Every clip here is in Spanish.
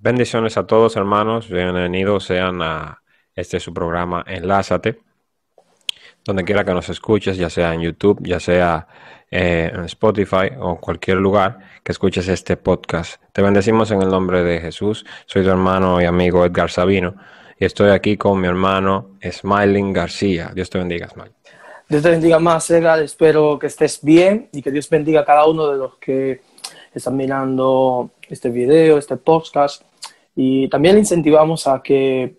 Bendiciones a todos, hermanos. Bienvenidos sean a su programa Enlázate, donde quiera que nos escuches, ya sea en YouTube, ya sea en Spotify o en cualquier lugar que escuches este podcast. Te bendecimos en el nombre de Jesús. Soy tu hermano y amigo Edgar Sabino y estoy aquí con mi hermano Smiling García. Dios te bendiga, Smile. Dios te bendiga más, Edgar. Espero que estés bien y que Dios bendiga a cada uno de los que están mirando este video, este podcast. Y también le incentivamos a que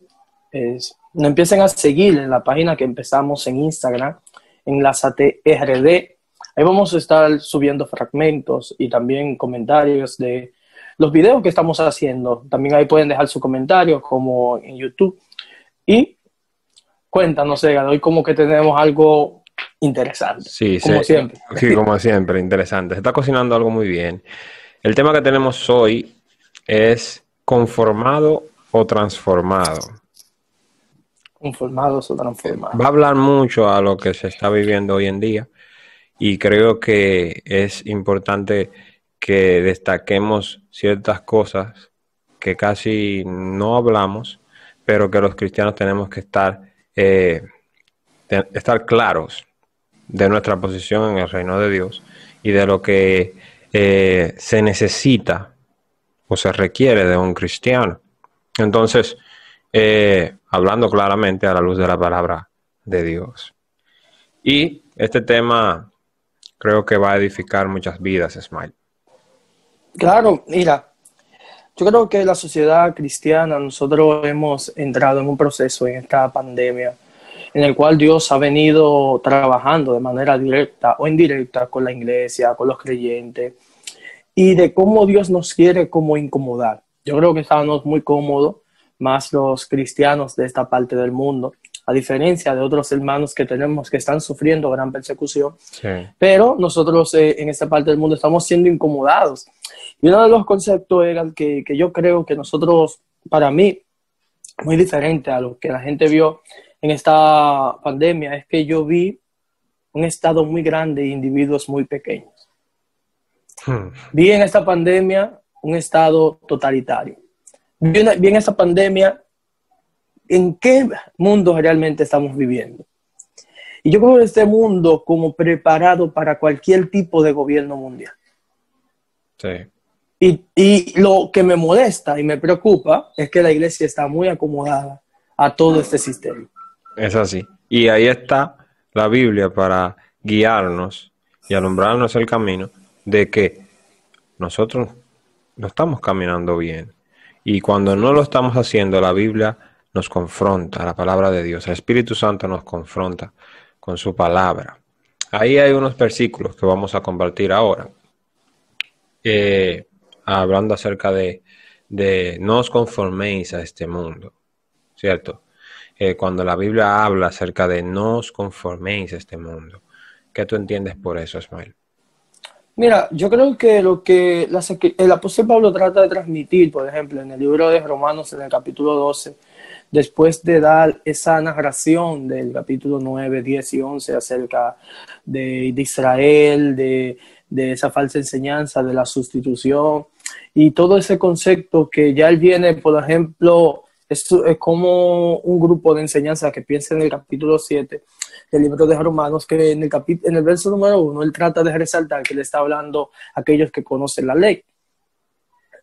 nos empiecen a seguir en la página que empezamos en Instagram, Enlázate RD. Ahí vamos a estar subiendo fragmentos y también comentarios de los videos que estamos haciendo. También ahí pueden dejar sus comentarios como en YouTube. Y cuéntanos, Edgar, hoy como que tenemos algo interesante, Sí, como siempre. Sí, como siempre, interesante. Se está cocinando algo muy bien. El tema que tenemos hoy es conformado o transformado. Conformados o transformados. Va a hablar mucho a lo que se está viviendo hoy en día y creo que es importante que destaquemos ciertas cosas que casi no hablamos, pero que los cristianos tenemos que estar claros de nuestra posición en el reino de Dios y de lo que se necesita o se requiere de un cristiano. Entonces, hablando claramente a la luz de la palabra de Dios. Y este tema creo que va a edificar muchas vidas, Smile. Claro, mira, yo creo que la sociedad cristiana, nosotros hemos entrado en un proceso en esta pandemia en el cual Dios ha venido trabajando de manera directa o indirecta con la iglesia, con los creyentes, y de cómo Dios nos quiere como incomodar. Yo creo que estábamos muy cómodos, más los cristianos de esta parte del mundo, a diferencia de otros hermanos que tenemos que están sufriendo gran persecución, Sí. pero nosotros en esta parte del mundo estamos siendo incomodados. Y uno de los conceptos era que yo creo que nosotros, para mí, muy diferente a lo que la gente vio en esta pandemia, es que yo vi un estado muy grande de individuos muy pequeños. Vi en esta pandemia un estado totalitario. Vi en esta pandemia en qué mundo realmente estamos viviendo. Y yo creo este mundo como preparado para cualquier tipo de gobierno mundial. Sí. Y lo que me molesta y me preocupa es que la iglesia está muy acomodada a todo este sistema. Es así. Y ahí está la Biblia para guiarnos y alumbrarnos el camino de que nosotros no estamos caminando bien. Y cuando no lo estamos haciendo, la Biblia nos confronta, la palabra de Dios. El Espíritu Santo nos confronta con su palabra. Ahí hay unos versículos que vamos a compartir ahora. Hablando acerca de no os conforméis a este mundo, ¿cierto? Cuando la Biblia habla acerca de no os conforméis a este mundo, ¿qué tú entiendes por eso, Ismael? Mira, yo creo que lo que el apóstol Pablo trata de transmitir, por ejemplo, en el libro de Romanos, en el capítulo 12, después de dar esa narración del capítulo 9, 10 y 11 acerca de Israel, de esa falsa enseñanza, de la sustitución y todo ese concepto que ya él viene, por ejemplo, es como un grupo de enseñanza que piensa en el capítulo 7 del libro de Romanos, que en el verso número 1 él trata de resaltar que le está hablando a aquellos que conocen la ley.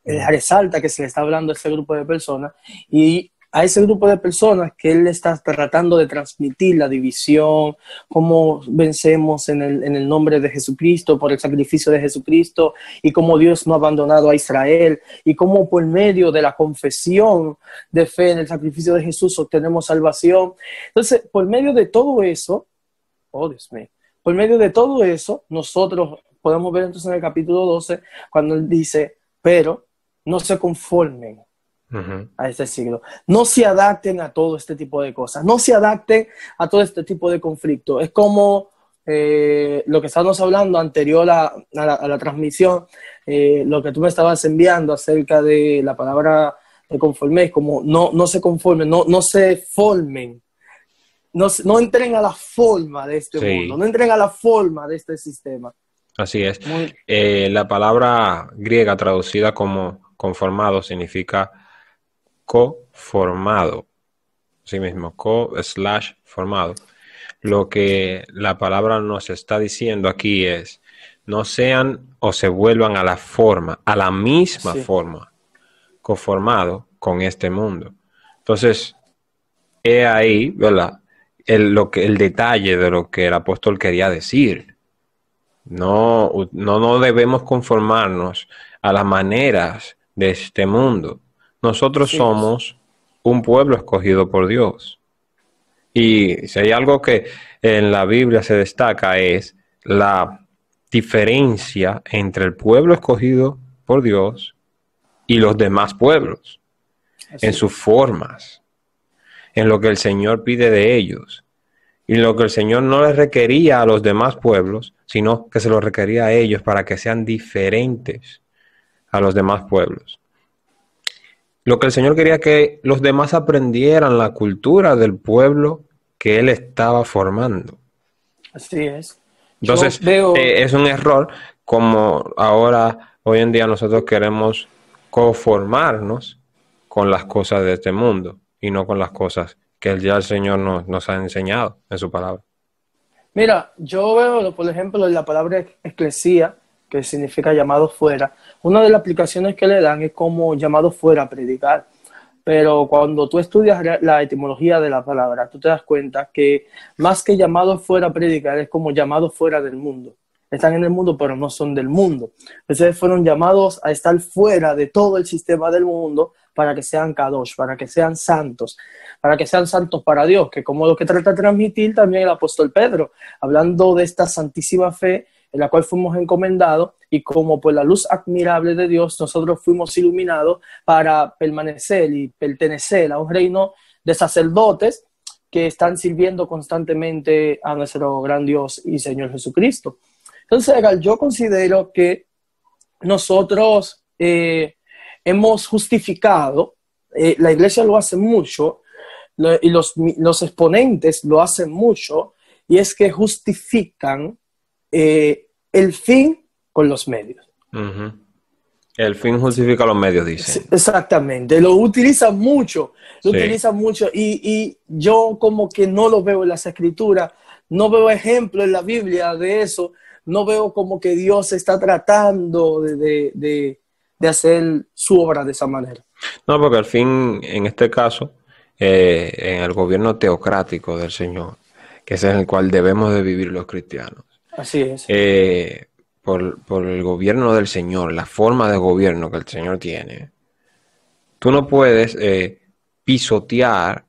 Él resalta que se le está hablando a ese grupo de personas y a ese grupo de personas que él está tratando de transmitir la división, cómo vencemos en el nombre de Jesucristo, por el sacrificio de Jesucristo, y cómo Dios no ha abandonado a Israel, y cómo por medio de la confesión de fe en el sacrificio de Jesús obtenemos salvación. Entonces, por medio de todo eso, oh Dios mío, por medio de todo eso, nosotros podemos ver entonces en el capítulo 12, cuando él dice, pero no se conformen a este siglo. No se adapten a todo este tipo de cosas. No se adapten a todo este tipo de conflictos. Es como lo que estábamos hablando anterior a la transmisión, lo que tú me estabas enviando acerca de la palabra de conforméis, como no se conformen, no se formen. No entren a la forma de este mundo, no entren a la forma de este sistema. Así es. La palabra griega traducida como conformado significa coformado. Así mismo, co/formado. Lo que la palabra nos está diciendo aquí es, no sean o se vuelvan a la forma, a la misma Sí, forma, conformado con este mundo. Entonces, he ahí, ¿verdad? El detalle de lo que el apóstol quería decir. No debemos conformarnos a las maneras de este mundo. Nosotros así es. somos un pueblo escogido por Dios. Y si hay algo que en la Biblia se destaca es la diferencia entre el pueblo escogido por Dios y los demás pueblos, en Así sus es. formas, en lo que el Señor pide de ellos. Y lo que el Señor no les requería a los demás pueblos, sino que se lo requería a ellos para que sean diferentes a los demás pueblos. Lo que el Señor quería que los demás aprendieran la cultura del pueblo que Él estaba formando. Así es. Yo Entonces, veo, es un error como ahora, hoy en día nosotros queremos conformarnos con las cosas de este mundo y no con las cosas que ya el Señor nos ha enseñado en su palabra. mira, yo veo, por ejemplo, en la palabra eclesía, que significa llamado fuera, una de las aplicaciones que le dan es como llamado fuera a predicar. Pero cuando tú estudias la etimología de la palabra, tú te das cuenta que más que llamado fuera a predicar, es como llamado fuera del mundo. Están en el mundo, pero no son del mundo. Entonces fueron llamados a estar fuera de todo el sistema del mundo para que sean kadosh, para que sean santos para Dios, que como lo que trata de transmitir también el apóstol Pedro, hablando de esta santísima fe en la cual fuimos encomendados y como por la luz admirable de Dios nosotros fuimos iluminados para permanecer y pertenecer a un reino de sacerdotes que están sirviendo constantemente a nuestro gran Dios y Señor Jesucristo. Entonces, yo considero que nosotros hemos justificado, la iglesia lo hace mucho, y los exponentes lo hacen mucho, y es que justifican el fin con los medios. Uh-huh. El fin justifica los medios, dicen. Exactamente, lo utilizan mucho, Sí. y yo como que no lo veo en las escrituras, no veo ejemplo en la Biblia de eso, no veo como que Dios está tratando de hacer su obra de esa manera. No, porque al fin, en este caso, en el gobierno teocrático del Señor, que es en el cual debemos de vivir los cristianos, Así es. por el gobierno del Señor, la forma de gobierno que el Señor tiene, tú no puedes pisotear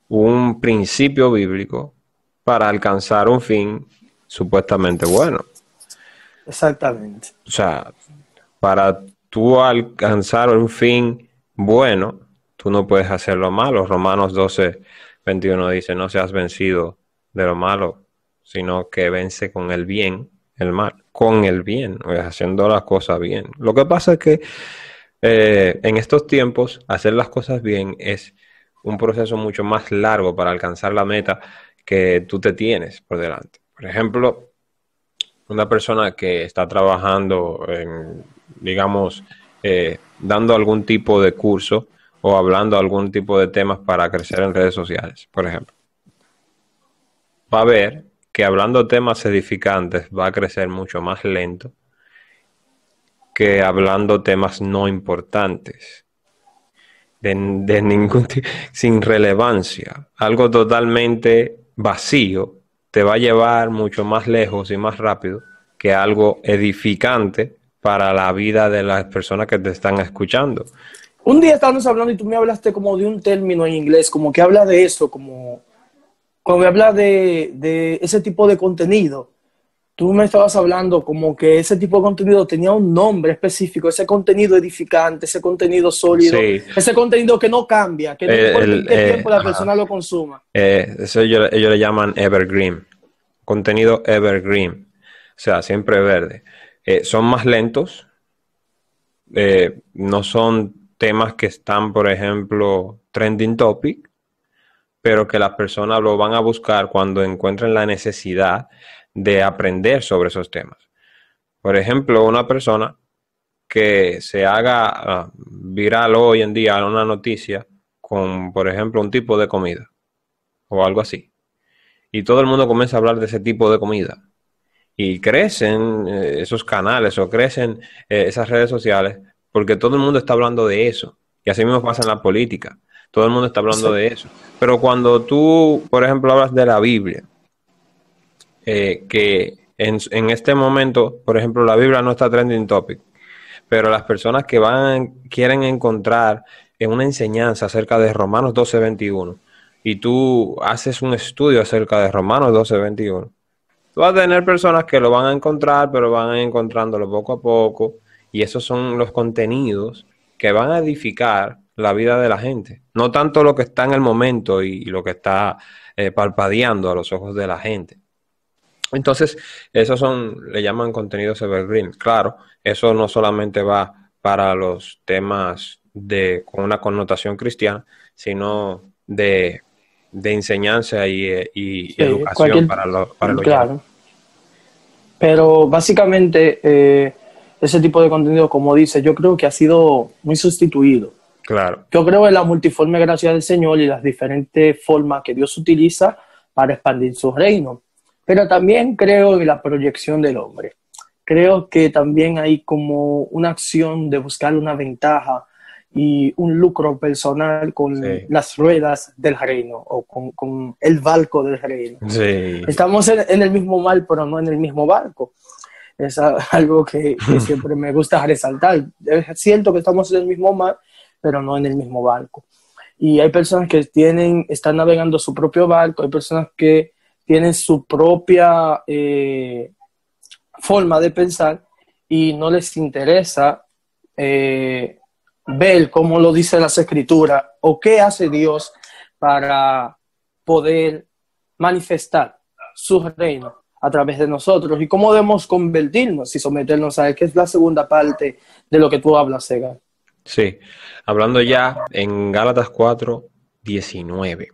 un principio bíblico para alcanzar un fin supuestamente bueno. Exactamente. O sea, para tú alcanzar un fin bueno, tú no puedes hacer lo malo. Romanos 12:21 dice, no seas vencido de lo malo, sino que vence con el bien, el mal, con el bien, haciendo las cosas bien. Lo que pasa es que en estos tiempos, hacer las cosas bien es un proceso mucho más largo para alcanzar la meta que tú te tienes por delante. Por ejemplo, una persona que está trabajando en, digamos, dando algún tipo de curso o hablando algún tipo de temas para crecer en redes sociales, por ejemplo, va a ver que hablando temas edificantes va a crecer mucho más lento que hablando temas no importantes, de ningún tipo, sin relevancia, algo totalmente vacío, te va a llevar mucho más lejos y más rápido que algo edificante para la vida de las personas que te están escuchando. Un día estábamos hablando y tú me hablaste como de un término en inglés, como que habla de eso, como me habla de ese tipo de contenido. Tú me estabas hablando como que ese tipo de contenido tenía un nombre específico, ese contenido edificante, ese contenido sólido, Sí, ese contenido que no cambia, que no importa en qué tiempo la ajá. persona lo consuma. Eso ellos le llaman evergreen, contenido evergreen, o sea, siempre verde. Son más lentos, no son temas que están, por ejemplo, trending topic, pero que las personas lo van a buscar cuando encuentren la necesidad de aprender sobre esos temas. Por ejemplo, una persona que se haga viral hoy en día una noticia con, por ejemplo, un tipo de comida o algo así. Y todo el mundo comienza a hablar de ese tipo de comida. Y crecen esos canales o crecen esas redes sociales porque todo el mundo está hablando de eso. Y así mismo pasa en la política. Todo el mundo está hablando de eso. Pero cuando tú, por ejemplo, hablas de la Biblia, que en este momento, por ejemplo, la Biblia no está trending topic, pero las personas que quieren encontrar una enseñanza acerca de Romanos 12:21 y tú haces un estudio acerca de Romanos 12:21, tú vas a tener personas que lo van a encontrar, pero van a ir encontrándolo poco a poco, y esos son los contenidos que van a edificar la vida de la gente. No tanto lo que está en el momento y lo que está parpadeando a los ojos de la gente. Entonces, esos le llaman contenidos evergreen. Claro, eso no solamente va para los temas con una connotación cristiana, sino de enseñanza y educación para el oyente. Claro. Pero básicamente ese tipo de contenido, como dice, yo creo que ha sido muy sustituido. Claro. Yo creo en la multiforme gracia del Señor y las diferentes formas que Dios utiliza para expandir su reino. Pero también creo en la proyección del hombre. Creo que también hay como una acción de buscar una ventaja y un lucro personal con las ruedas del reino o con el barco del reino. Sí. Estamos en el mismo mar, pero no en el mismo barco. Es algo que siempre me gusta resaltar. Es cierto que estamos en el mismo mar, pero no en el mismo barco. Y hay personas que están navegando su propio barco, hay personas que tienen su propia forma de pensar y no les interesa ver cómo lo dice las Escrituras o qué hace Dios para poder manifestar su reino a través de nosotros y cómo debemos convertirnos y someternos a él, que es la segunda parte de lo que tú hablas, Edgar. Sí, hablando ya en Gálatas 4:19.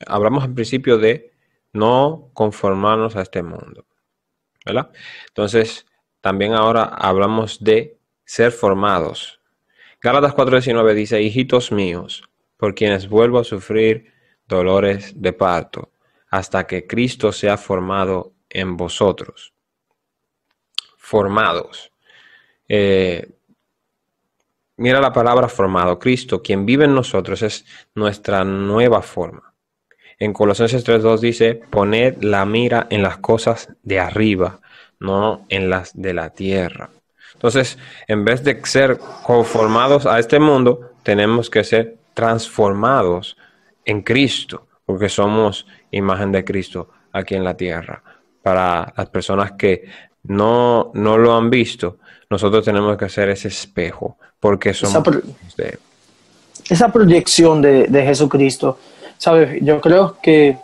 Hablamos al principio de no conformarnos a este mundo, ¿verdad? Entonces, también ahora hablamos de ser formados. Gálatas 4:19 dice: hijitos míos, por quienes vuelvo a sufrir dolores de parto, hasta que Cristo sea formado en vosotros. Formados. Mira la palabra formado. Cristo, quien vive en nosotros, es nuestra nueva forma. En Colosenses 3:2 dice: poned la mira en las cosas de arriba, no en las de la tierra. Entonces, en vez de ser conformados a este mundo, tenemos que ser transformados en Cristo, porque somos imagen de Cristo aquí en la tierra. Para las personas que no lo han visto, nosotros tenemos que hacer ese espejo, porque somos esa proyección de Jesucristo. ¿Sabes? Yo creo que,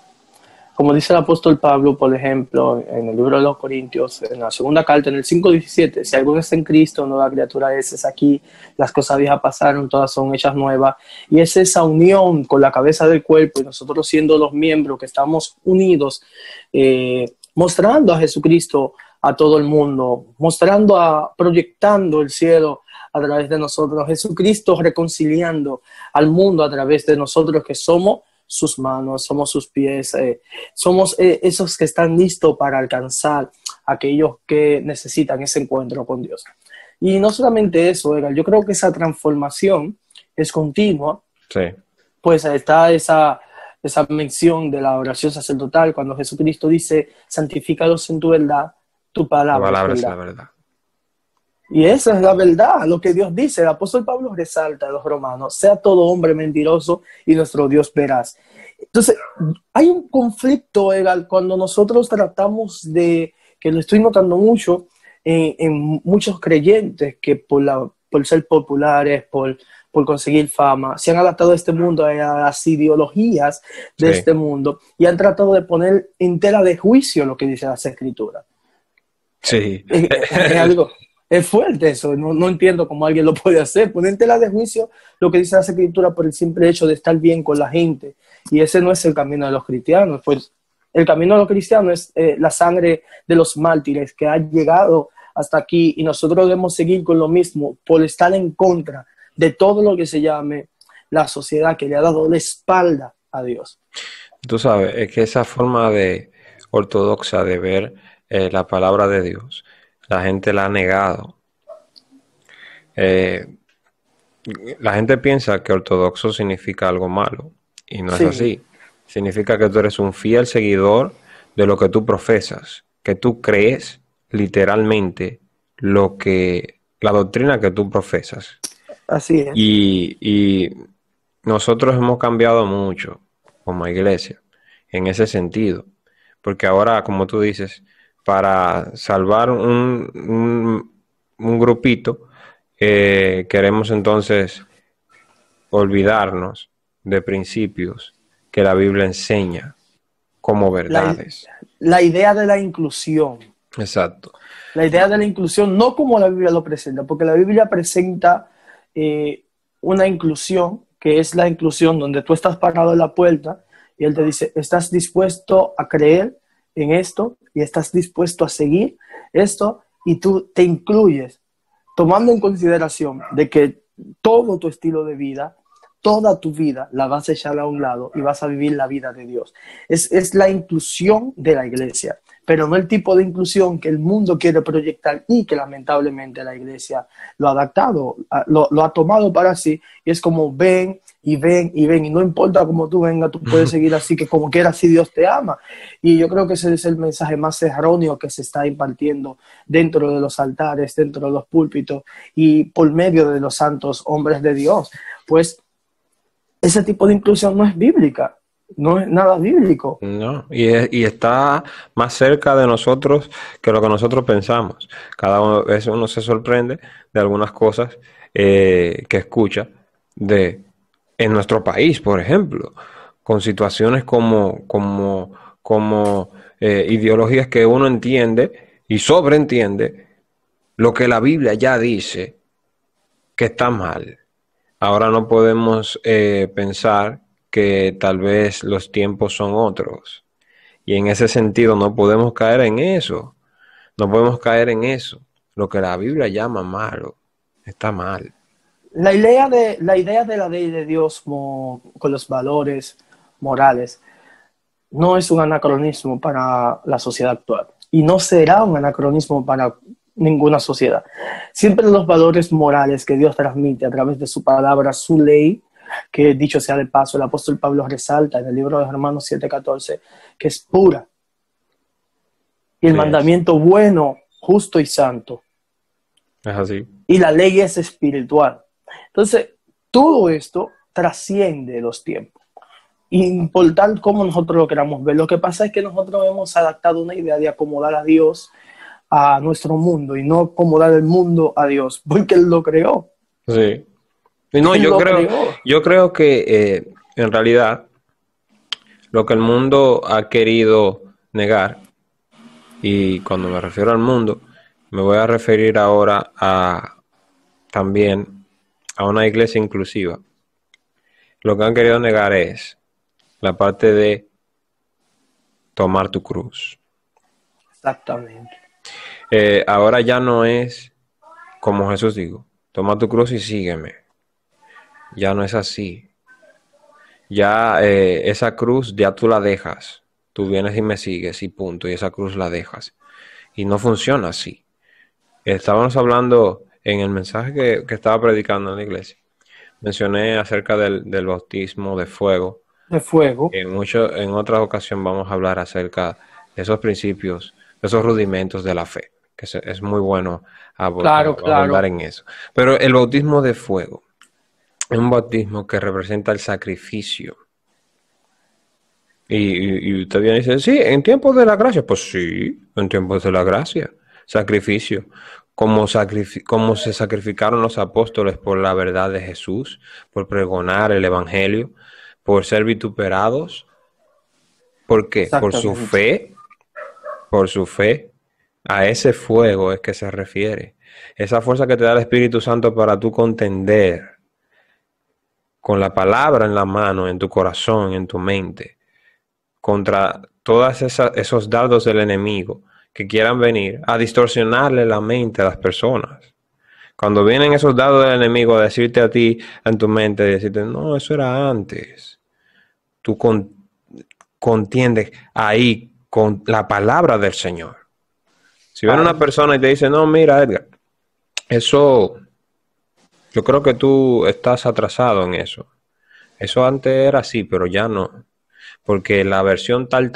como dice el apóstol Pablo, por ejemplo, en el libro de los Corintios, en la segunda carta, en el 5:17, si alguno está en Cristo, nueva criatura es aquí, las cosas viejas pasaron, todas son hechas nuevas. Y es esa unión con la cabeza del cuerpo y nosotros siendo los miembros que estamos unidos, mostrando a Jesucristo a todo el mundo, proyectando el cielo a través de nosotros, Jesucristo reconciliando al mundo a través de nosotros que somos sus manos, somos sus pies, somos esos que están listos para alcanzar a aquellos que necesitan ese encuentro con Dios. Y no solamente eso, Edgar, yo creo que esa transformación es continua. Sí. Pues está esa mención de la oración sacerdotal cuando Jesucristo dice: santifícalos en tu verdad, tu palabra es la verdad. Y esa es la verdad, lo que Dios dice. El apóstol Pablo resalta a los romanos: sea todo hombre mentiroso y nuestro Dios veraz. Entonces, hay un conflicto, Edgar, cuando nosotros tratamos de, que lo estoy notando mucho en muchos creyentes que por ser populares, por conseguir fama, se han adaptado a este mundo, a las ideologías de este mundo, y han tratado de poner en tela de juicio lo que dice las Escrituras. Sí. Es algo... Es fuerte eso, no entiendo cómo alguien lo puede hacer, poner en tela de juicio lo que dice la Escritura por el simple hecho de estar bien con la gente. Y ese no es el camino de los cristianos, pues el camino de los cristianos es la sangre de los mártires que ha llegado hasta aquí, y nosotros debemos seguir con lo mismo por estar en contra de todo lo que se llame la sociedad que le ha dado la espalda a Dios. Tú sabes, es que esa forma de ortodoxa de ver la palabra de Dios, la gente la ha negado. Eh, la gente piensa que ortodoxo significa algo malo, y no es Sí, así. Significa que tú eres un fiel seguidor de lo que tú profesas, que tú crees literalmente la doctrina que tú profesas. así es. Y nosotros hemos cambiado mucho como iglesia en ese sentido, porque ahora, como tú dices, para salvar un grupito, queremos entonces olvidarnos de principios que la Biblia enseña como La, verdades. la idea de la inclusión. Exacto. La idea de la inclusión, no como la Biblia lo presenta, porque la Biblia presenta eh, una inclusión, que es la inclusión donde tú estás parado en la puerta y Él te dice, ¿estás dispuesto a creer en esto? ¿Y estás dispuesto a seguir esto? Y tú te incluyes, tomando en consideración de que todo tu estilo de vida, toda tu vida la vas a echar a un lado y vas a vivir la vida de Dios. Es la inclusión de la iglesia, pero no el tipo de inclusión que el mundo quiere proyectar y que lamentablemente la iglesia lo ha adaptado, lo ha tomado para sí, y es como ven y ven y ven, y no importa cómo tú vengas, tú puedes seguir así, que como quieras, si Dios te ama. Y yo creo que ese es el mensaje más erróneo que se está impartiendo dentro de los altares, dentro de los púlpitos y por medio de los santos hombres de Dios. Pues ese tipo de inclusión no es bíblica, no es nada bíblico. No, y está más cerca de nosotros que lo que nosotros pensamos. Cada vez uno se sorprende de algunas cosas que escucha en nuestro país, por ejemplo, con situaciones como ideologías que uno entiende y sobreentiende lo que la Biblia ya dice que está mal. Ahora no podemos pensar que tal vez los tiempos son otros. Y en ese sentido no podemos caer en eso. No podemos caer en eso. Lo que la Biblia llama malo, está mal. La idea de la ley de Dios con los valores morales no es un anacronismo para la sociedad actual y no será un anacronismo para ninguna sociedad. Siempre los valores morales que Dios transmite a través de su palabra, su ley, que dicho sea de paso, el apóstol Pablo resalta en el libro de Romanos 7:14, que es pura, y el Sí, mandamiento bueno, justo y santo, es así. y la ley es espiritual. Entonces, todo esto trasciende los tiempos. Importar cómo nosotros lo queramos ver. Lo que pasa es que nosotros hemos adaptado una idea de acomodar a Dios a nuestro mundo y no acomodar el mundo a Dios, porque Él lo creó. Sí. Y no, Él lo creó. yo creo que en realidad lo que el mundo ha querido negar, y cuando me refiero al mundo, me voy a referir ahora también a una iglesia inclusiva. Lo que han querido negar es la parte de tomar tu cruz. Exactamente. Ahora ya no es como Jesús dijo, toma tu cruz y sígueme. Ya no es así. Ya esa cruz ya tú la dejas. Tú vienes y me sigues y punto. Y esa cruz la dejas. Y no funciona así. Estábamos hablando en el mensaje que estaba predicando en la iglesia. Mencioné acerca del bautismo de fuego. De fuego. En otras ocasiones vamos a hablar acerca de esos principios, de esos rudimentos de la fe, que es muy bueno Claro, abordar claro. en eso. Pero el bautismo de fuego es un bautismo que representa el sacrificio. Y usted viene y dice, sí, en tiempos de la gracia. Pues sí, en tiempos de la gracia. Sacrificio. Como se sacrificaron los apóstoles por la verdad de Jesús, por pregonar el evangelio, por ser vituperados. ¿Por qué? Exactamente. Por su fe. A ese fuego es que se refiere. Esa fuerza que te da el Espíritu Santo para tú contender con la palabra en la mano, en tu corazón, en tu mente, contra todos esos dardos del enemigo que quieran venir a distorsionarle la mente a las personas Cuando vienen esos dados del enemigo a decirte a ti en tu mente, decirte, no, eso era antes. Tú contiendes ahí con la palabra del Señor. Si viene una persona y te dice, no, mira, Edgar, eso, yo creo que tú estás atrasado en eso. Eso antes era así, pero ya no. Porque la versión tal,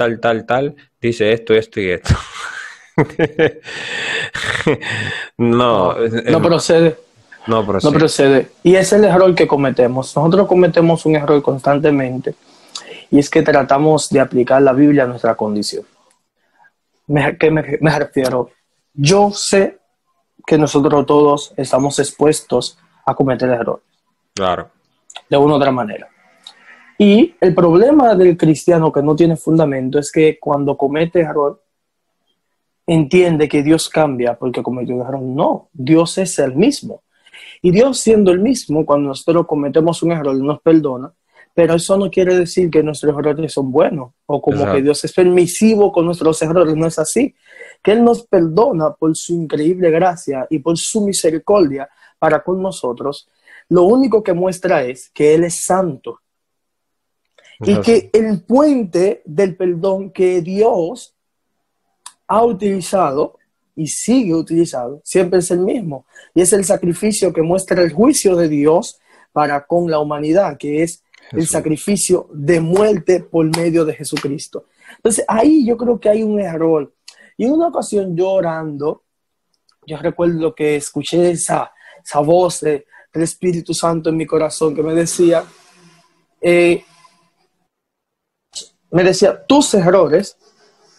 dice esto, esto y esto. No, no procede. No procede. No procede. Y ese es el error que cometemos. Nosotros cometemos un error constantemente, y es que tratamos de aplicar la Biblia a nuestra condición. ¿Qué me refiero? Yo sé que nosotros todos estamos expuestos a cometer errores. Claro. De una u otra manera. Y el problema del cristiano que no tiene fundamento es que cuando comete error, entiende que Dios cambia porque cometió un error. No, Dios es el mismo. Y Dios, siendo el mismo, cuando nosotros cometemos un error, nos perdona, pero eso no quiere decir que nuestros errores son buenos, o como Exacto. que Dios es permisivo con nuestros errores. No es así. Que Él nos perdona por su increíble gracia y por su misericordia para con nosotros. Lo único que muestra es que Él es santo. Y que el puente del perdón que Dios ha utilizado y sigue utilizando siempre es el mismo. Y es el sacrificio que muestra el juicio de Dios para con la humanidad, que es el sacrificio de muerte por medio de Jesucristo. Entonces ahí yo creo que hay un error. Y en una ocasión yo orando, yo recuerdo que escuché esa voz del Espíritu Santo en mi corazón que me decía, tus errores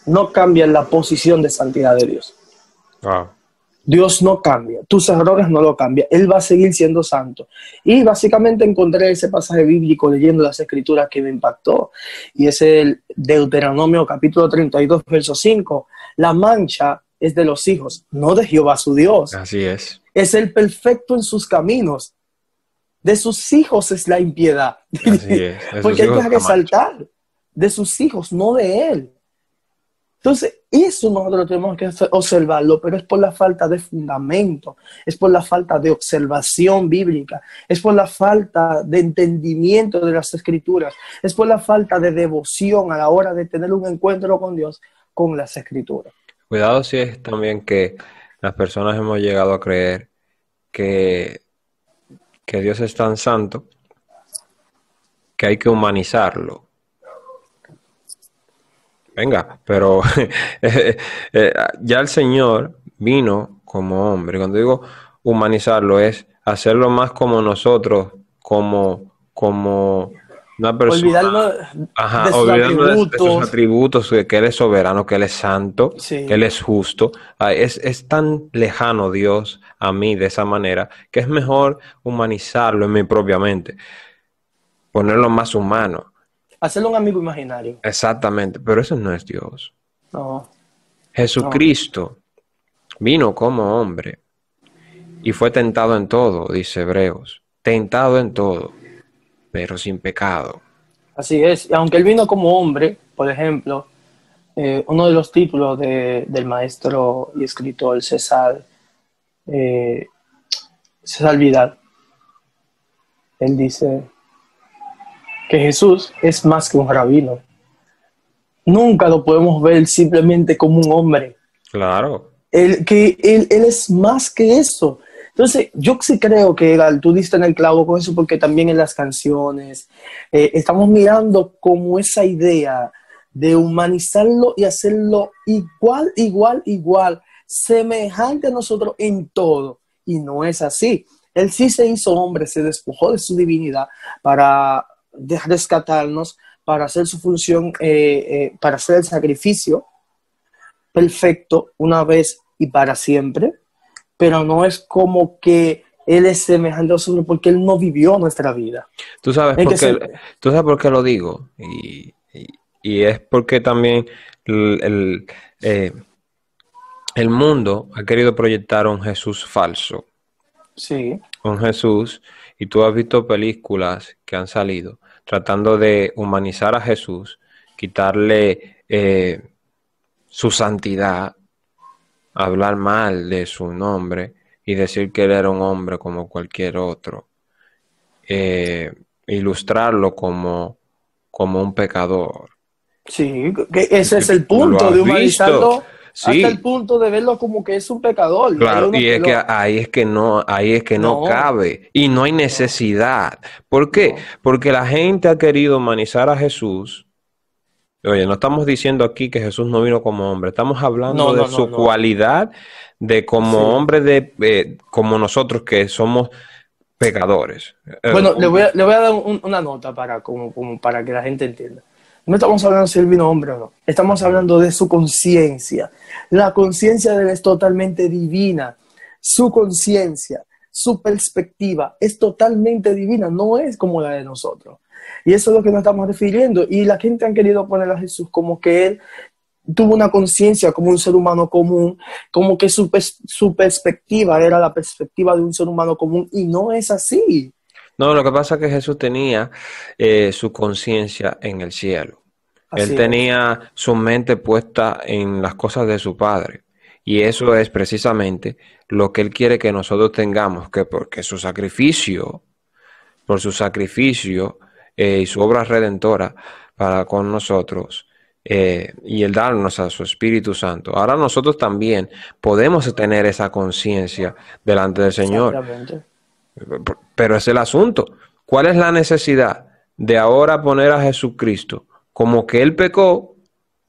no cambian la posición de santidad de Dios. Wow. Dios no cambia, tus errores no lo cambian, Él va a seguir siendo santo. Y básicamente encontré ese pasaje bíblico leyendo las escrituras que me impactó, y es el Deuteronomio capítulo 32, verso 5. La mancha es de los hijos, no de Jehová su Dios. Así es. Es el perfecto en sus caminos. De sus hijos es la impiedad. Así es. Porque hay que resaltar, de sus hijos, no de él. Entonces, eso nosotros tenemos que observarlo, pero es por la falta de fundamento, es por la falta de observación bíblica, es por la falta de entendimiento de las escrituras, es por la falta de devoción a la hora de tener un encuentro con Dios, con las escrituras. Cuidado si es también que las personas hemos llegado a creer que Dios es tan santo que hay que humanizarlo. Venga, pero ya el Señor vino como hombre. Cuando digo humanizarlo es hacerlo más como nosotros, como una persona. Olvidarnos de sus atributos, de que Él es soberano, que Él es santo, sí, que Él es justo. Es tan lejano Dios a mí de esa manera que es mejor humanizarlo en mi propia mente, ponerlo más humano. Hacerlo un amigo imaginario. Exactamente, pero eso no es Dios. No. Jesucristo vino como hombre y fue tentado en todo, dice Hebreos. Tentado en todo, pero sin pecado. Así es. Y aunque él vino como hombre, por ejemplo, uno de los títulos del maestro y escritor César Vidal, él dice que Jesús es más que un rabino. Nunca lo podemos ver simplemente como un hombre. Claro. Él es más que eso. Entonces, yo sí creo que tú diste en el clavo con eso, porque también en las canciones estamos mirando como esa idea de humanizarlo y hacerlo igual, semejante a nosotros en todo. Y no es así. Él sí se hizo hombre, se despojó de su divinidad para rescatarnos, para hacer su función, para hacer el sacrificio perfecto una vez y para siempre, pero no es como que Él es semejante a nosotros porque Él no vivió nuestra vida. ¿Tú sabes por qué lo digo? Y es porque también el mundo ha querido proyectar un Jesús falso. Sí. Un Jesús, y tú has visto películas que han salido tratando de humanizar a Jesús, quitarle su santidad, hablar mal de su nombre, y decir que él era un hombre como cualquier otro, ilustrarlo como un pecador. Sí, que ese es el ¿Tú lo punto de has visto? humanizarlo hasta el Sí, punto de verlo como que es un pecador. Hay claro, uno y que es que lo... ahí es que no No, cabe y no hay no, necesidad. ¿Por qué? no, Porque la gente ha querido humanizar a Jesús. Oye, no estamos diciendo aquí que Jesús no vino como hombre, estamos no, hablando de no, no, su no. cualidad de como Sí. hombre como nosotros que somos pecadores. Bueno, Hombre. le voy a dar una nota para, como para que la gente entienda. No estamos hablando si él vino hombre o no. Estamos Ujú. hablando de su conciencia. La conciencia de él es totalmente divina. Su conciencia, su perspectiva es totalmente divina. No es como la de nosotros. Y eso es lo que nos estamos refiriendo. Y la gente han querido poner a Jesús como que él tuvo una conciencia como un ser humano común, como que su perspectiva era la perspectiva de un ser humano común. Y no es así. No, lo que pasa es que Jesús tenía su conciencia en el cielo. Él Así es. tenía su mente puesta en las cosas de su Padre. Y eso es precisamente lo que Él quiere que nosotros tengamos, que porque por su sacrificio y su obra redentora para con nosotros, y el darnos a su Espíritu Santo. Ahora nosotros también podemos tener esa conciencia delante del Señor. Exactamente. Pero es el asunto. ¿Cuál es la necesidad de ahora poner a Jesucristo como que Él pecó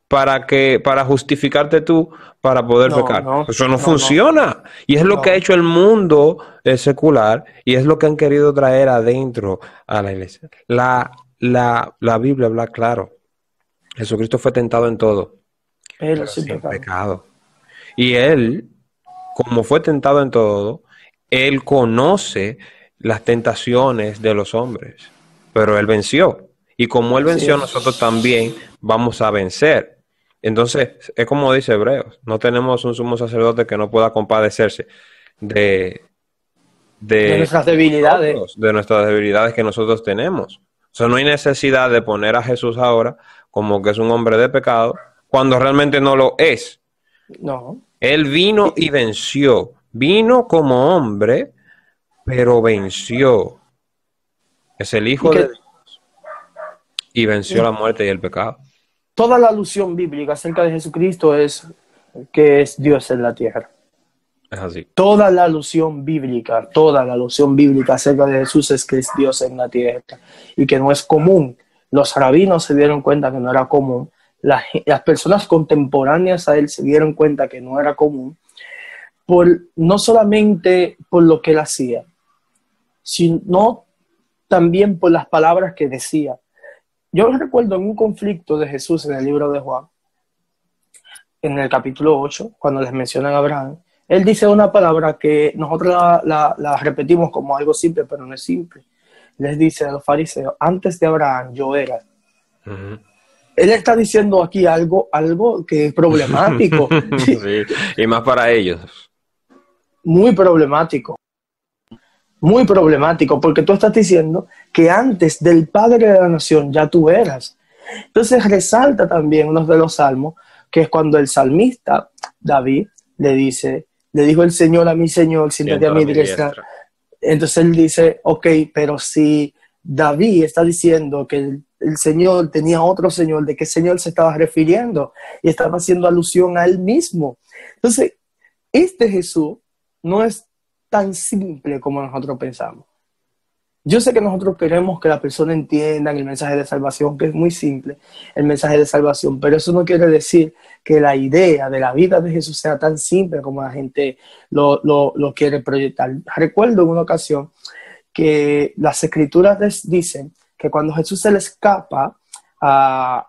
para justificarte tú para poder No, pecar? no, Eso no no, no, funciona. Y es lo que ha no. hecho el mundo secular y es lo que han querido traer adentro a la iglesia. La Biblia habla claro. Jesucristo fue tentado en todo, Pero pero sin sin pecado. pecado. Y Él, como fue tentado en todo, Él conoce las tentaciones de los hombres, pero Él venció. Y como Él Así venció, es. nosotros también vamos a vencer. Entonces, es como dice Hebreos, no tenemos un sumo sacerdote que no pueda compadecerse de, De de nuestras debilidades. nosotros, de nuestras debilidades que nosotros tenemos. O sea, no hay necesidad de poner a Jesús ahora como que es un hombre de pecado, cuando realmente no lo es. No. Él vino Y, y venció. Vino como hombre, pero venció. Es el y Hijo de que Dios y venció la muerte y el pecado. toda la alusión bíblica acerca de Jesucristo es que es Dios en la tierra. Es así. Toda la alusión bíblica acerca de Jesús es que es Dios en la tierra y que no es común. Los rabinos se dieron cuenta que no era común. Las personas contemporáneas a él se dieron cuenta que no era común, no solamente por lo que él hacía, sino también por las palabras que decía. Yo recuerdo en un conflicto de Jesús en el libro de Juan, en el capítulo 8, cuando les mencionan a Abraham, él dice una palabra que nosotros la repetimos como algo simple, pero no es simple. Les dice a los fariseos, antes de Abraham yo era. Ujú. Él está diciendo aquí algo que es problemático, Sí, y más para ellos. muy problemático, muy problemático, porque tú estás diciendo que antes del Padre de la Nación ya tú eras. Entonces resalta también uno de los salmos, que es cuando el salmista David le dijo el Señor a mi Señor, siéntate a Siéntala a mi mi diestra. diestra. Entonces él dice, ok, pero si David está diciendo que el Señor tenía otro Señor, ¿de qué Señor se estaba refiriendo? Y estaba haciendo alusión a él mismo. Entonces, este Jesús no es tan simple como nosotros pensamos. Yo sé que nosotros queremos que la persona entienda el mensaje de salvación, que es muy simple, el mensaje de salvación, pero eso no quiere decir que la idea de la vida de Jesús sea tan simple como la gente lo quiere proyectar. Recuerdo en una ocasión que las escrituras dicen que cuando Jesús se le escapa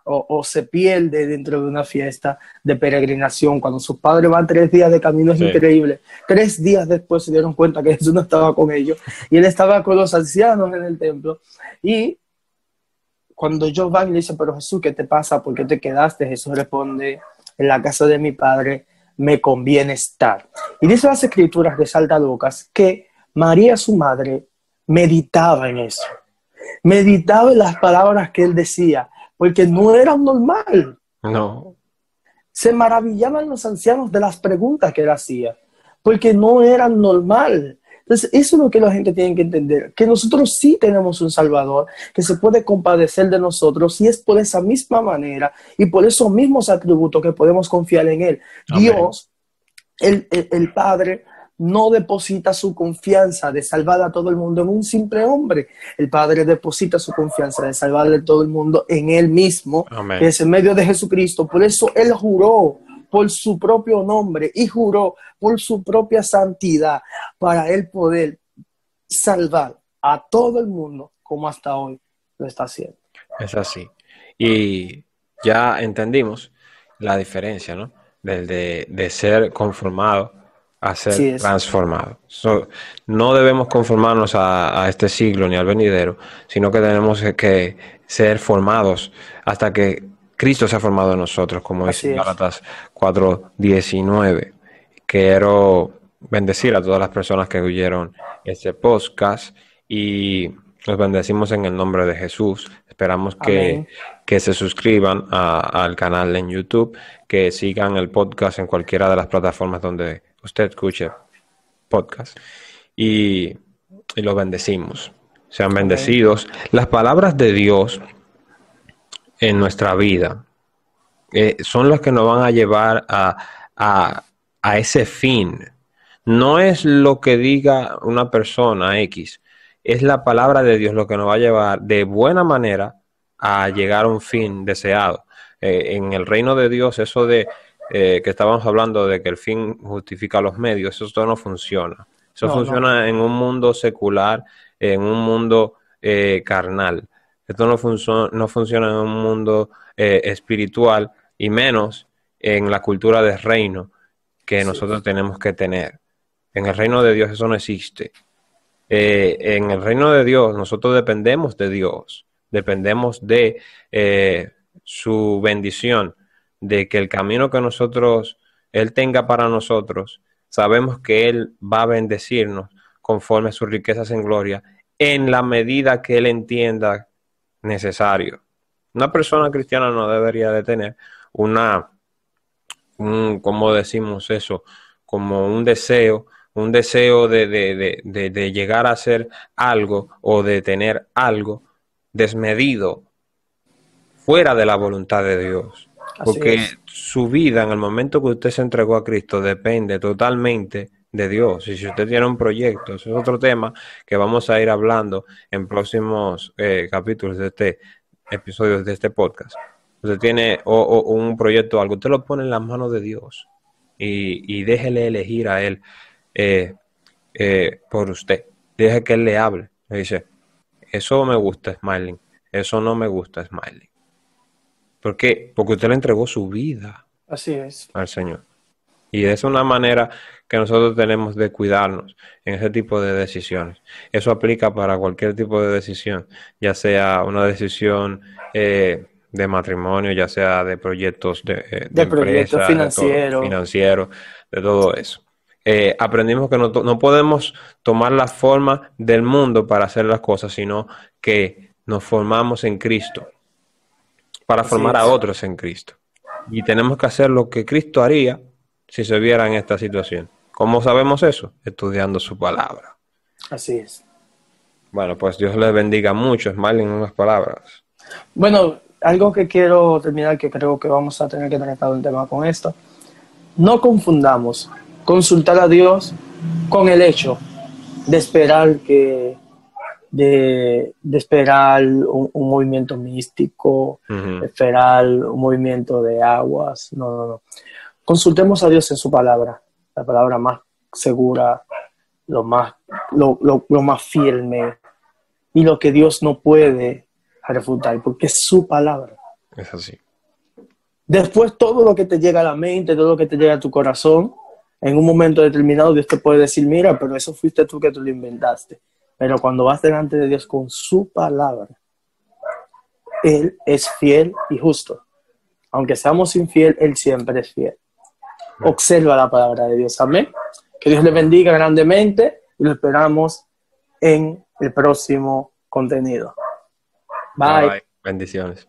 o se pierde dentro de una fiesta de peregrinación, cuando sus padres van 3 días de camino, es Sí. increíble. 3 días después se dieron cuenta que Jesús no estaba con ellos y él estaba con los ancianos en el templo. Y cuando ellos van y le dicen, pero Jesús, ¿qué te pasa? ¿Por qué te quedaste? Jesús responde, en la casa de mi padre me conviene estar. Y dice las escrituras, resalta Lucas, que María, su madre, meditaba en eso. Meditaba en las palabras que él decía, porque no era normal. No. Se maravillaban los ancianos de las preguntas que él hacía, porque no era normal. Entonces, eso es lo que la gente tiene que entender, que nosotros sí tenemos un Salvador que se puede compadecer de nosotros y es por esa misma manera y por esos mismos atributos que podemos confiar en Él. Amén. Dios, el Padre, no deposita su confianza de salvar a todo el mundo en un simple hombre. El Padre deposita su confianza de salvar a todo el mundo en Él mismo, Amén. que es en medio de Jesucristo. Por eso Él juró por su propio nombre y juró por su propia santidad para Él poder salvar a todo el mundo como hasta hoy lo está haciendo. Es así. Y ya entendimos la diferencia, ¿no? De ser conformado a Así ser es. transformado. No debemos conformarnos a este siglo ni al venidero, sino que tenemos que ser formados hasta que Cristo se ha formado en nosotros, como dice Así es. Gálatas 4:19. Quiero bendecir a todas las personas que oyeron este podcast y los bendecimos en el nombre de Jesús. Esperamos Amén. que se suscriban al canal en YouTube, que sigan el podcast en cualquiera de las plataformas donde usted escuche podcast y los bendecimos. Sean Amén. bendecidos. Las palabras de Dios en nuestra vida son las que nos van a llevar a ese fin. No es lo que diga una persona X, es la palabra de Dios lo que nos va a llevar de buena manera a llegar a un fin deseado. En el reino de Dios, eso de que estábamos hablando de que el fin justifica los medios, eso no funciona. Eso No, funciona no. en un mundo secular, en un mundo carnal. Esto no funciona en un mundo espiritual y menos en la cultura del reino que Así nosotros es. tenemos que tener. En el reino de Dios eso no existe. En el reino de Dios nosotros dependemos de Dios, dependemos de su bendición, de que el camino que Él tenga para nosotros, sabemos que Él va a bendecirnos conforme a sus riquezas en gloria, en la medida que Él entienda necesario. Una persona cristiana no debería de tener ¿cómo decimos eso? Como un deseo de llegar a hacer algo o de tener algo desmedido fuera de la voluntad de Dios. Así Porque es. su vida en el momento que usted se entregó a Cristo depende totalmente de Dios. Y si usted tiene un proyecto, ese es otro tema que vamos a ir hablando en próximos capítulos de episodios de este podcast. Usted tiene o un proyecto o algo, usted lo pone en las manos de Dios y déjele elegir a Él por usted. Deje que Él le hable. Le dice, eso me gusta, Smiling. Eso no me gusta, Smiling. ¿Por qué? Porque usted le entregó su vida Así es. al Señor. Y es una manera que nosotros tenemos de cuidarnos en ese tipo de decisiones. Eso aplica para cualquier tipo de decisión, ya sea una decisión de matrimonio, ya sea de proyectos de De proyectos empresa, de todo, financieros. financiero, de todo eso. Aprendimos que no podemos tomar la forma del mundo para hacer las cosas, sino que nos formamos en Cristo para Así formar a es. otros en Cristo. Y tenemos que hacer lo que Cristo haría si se viera en esta situación. ¿Cómo sabemos eso? Estudiando su palabra. Así es. Bueno, pues Dios les bendiga mucho. Smiling, unas palabras. Bueno, algo que quiero terminar, que creo que vamos a tener que tratar un tema con esto. No confundamos consultar a Dios con el hecho de esperar de esperar un movimiento místico, de esperar un movimiento de aguas. No. Consultemos a Dios en su palabra, la palabra más segura, lo más firme y lo que Dios no puede refutar, porque es su palabra. Es así. Después todo lo que te llega a la mente, todo lo que te llega a tu corazón, en un momento determinado Dios te puede decir, mira, pero eso fuiste tú que tú lo inventaste. Pero cuando vas delante de Dios con su palabra, Él es fiel y justo. Aunque seamos infiel, Él siempre es fiel. Observa la palabra de Dios. Amén. Que Dios le bendiga grandemente y lo esperamos en el próximo contenido. Bye. Bye. Bendiciones.